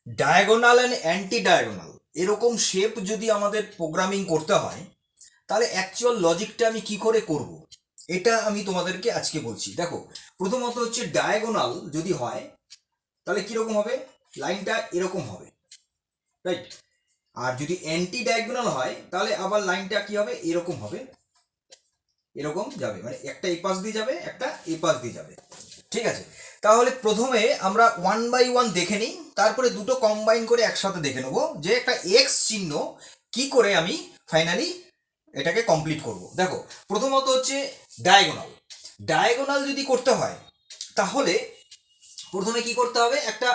Diagonal and anti diagonal এরকম shape যদি আমাদের প্রোগ্রামিং করতে হয় তাহলে অ্যাকচুয়াল লজিকটা আমি কি করে করব এটা আমি তোমাদেরকে আজকে বলছি। দেখো, প্রথমত হচ্ছে ডায়াগোনাল যদি হয় তাহলে কিরকম হবে, লাইনটা এরকম হবে, রাইট? আর যদি অ্যান্টি ডায়াগোনাল হয় তাহলে আবার লাইনটা কি হবে, এরকম হবে, এরকম যাবে, মানে একটা এই পাশ দিয়ে যাবে, একটা এই পাশ দিয়ে যাবে। ঠিক আছে, তাহলে প্রথমে আমরা ওয়ান বাই ওয়ান দেখে নিই, তারপরে দুটো কম্বাইন করে একসাথে দেখে নেবো যে একটা এক্স চিহ্ন কি করে আমি ফাইনালি এটাকে কমপ্লিট করব। দেখো, প্রথমত হচ্ছে ডায়াগোনাল। ডায়াগোনাল যদি করতে হয় তাহলে প্রথমে কি করতে হবে, একটা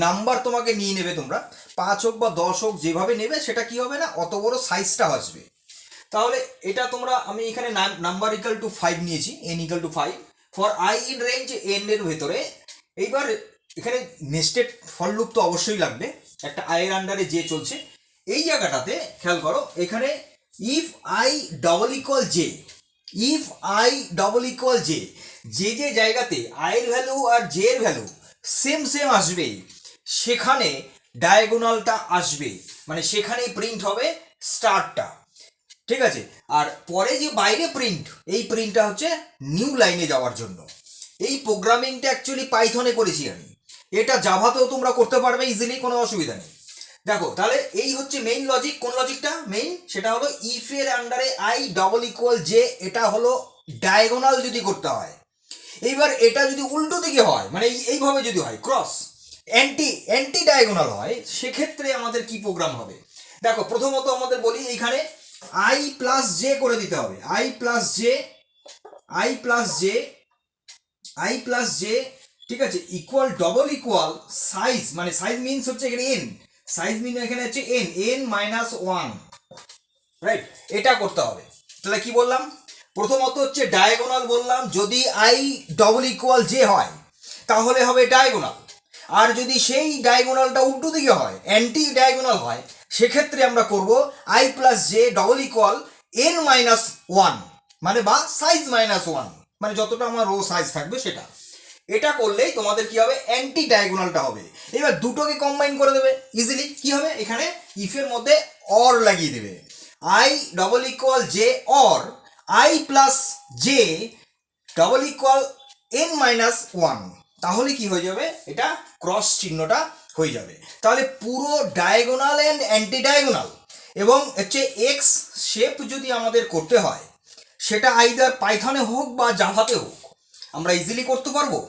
নাম্বার তোমাকে নিয়ে নেবে, তোমরা 5 হোক বা 10 হোক যেভাবে নেবে সেটা কি হবে না, অত বড় সাইজটা আসবে। তাহলে এটা তোমরা, আমি এখানে নাম্বার ইকাল টু 5 নিয়েছি, n equal to 5 for I in range n এর ভেতরে। এইবার এখানে নেস্টেড ফর লুপ তো অবশ্যই লাগবে, একটা i এর আন্ডারে যে চলছে। এই জায়গাটাতে খেয়াল করো, এখানে if I double equal J, if I double equal J, যে যে জায়গাতে i এর ভ্যালু আর j এর ভ্যালু সেম সেম আসবে সেখানে ডায়াগোনালটা আসবে, মানে সেখানেই প্রিন্ট হবে স্টারটা। ঠিক আছে, আর পরে যে বাইরে প্রিন্ট, এই প্রিন্টটা হচ্ছে নিউ লাইনে যাওয়ার জন্য। এই প্রোগ্রামিংটা অ্যাকচুয়ালি পাইথনে করেছি আমি, এটা জাভাতেও তোমরা করতে পারবে ইজিলি, কোনো অসুবিধা নেই। দেখো, তাহলে এই হচ্ছে মেইন লজিক। কোন লজিকটা মেইন, সেটা হলো ইফ এর আন্ডারে আই ডবল ইকুয়াল জে, এটা হলো ডায়াগোনাল যদি করতে হয়। এইবার এটা যদি উল্টো দিকে হয়, মানে এইভাবে যদি হয় ক্রস, অ্যান্টি অ্যান্টি ডায়াগোনাল হয়, সেক্ষেত্রে আমাদের কি প্রোগ্রাম হবে। দেখো, প্রথমত আমাদের বলি এইখানে আই প্লাস জে করে দিতে হবে, I plus J, I plus J, I plus J, ঠিক আছে, ইকুয়াল ডবল ইকুয়াল সাইজ, মানে সাইজ মিনস হচ্ছে এখানে এন, সাইজ মিন এখানে হচ্ছে N, N minus one, right? এটা করতে হবে। তাহলে কি বললাম, প্রথমত হচ্ছে ডায়াগোনাল বললাম, যদি আই ডবল ইকুয়াল জে হয় তাহলে হবে ডায়াগোনাল। আর যদি সেই ডায়াগোনালটা উল্টো দিকে হয়, অ্যান্টি ডায়াগোনাল হয়, সেক্ষেত্রে আমরা করব I plus J double equal N minus one, মানে বা সাইজ মাইনাস ওয়ান, মানে যতটা আমার রো সাইজ থাকবে সেটা। এটা করলেই তোমাদের কি হবে, অ্যান্টি ডায়াগোনালটা হবে। এবার দুটোকে কম্বাইন করে দেবে ইজিলি, কি হবে, এখানে ইফের মধ্যে অর লাগিয়ে দেবে, I double equal J or I plus J double equal N minus one. তাহলে কি হয়ে যাবে, এটা ক্রস চিহ্নটা হয়ে যাবে। তাহলে পুরো ডায়াগোনাল অ্যান্ড অ্যান্টি ডায়াগোনাল এবং হচ্ছে এক্স শেপ যদি আমাদের করতে হয়, সেটা আইদার পাইথনে হোক বা জাভাতে হোক, আমরা ইজিলি করতে পারবো।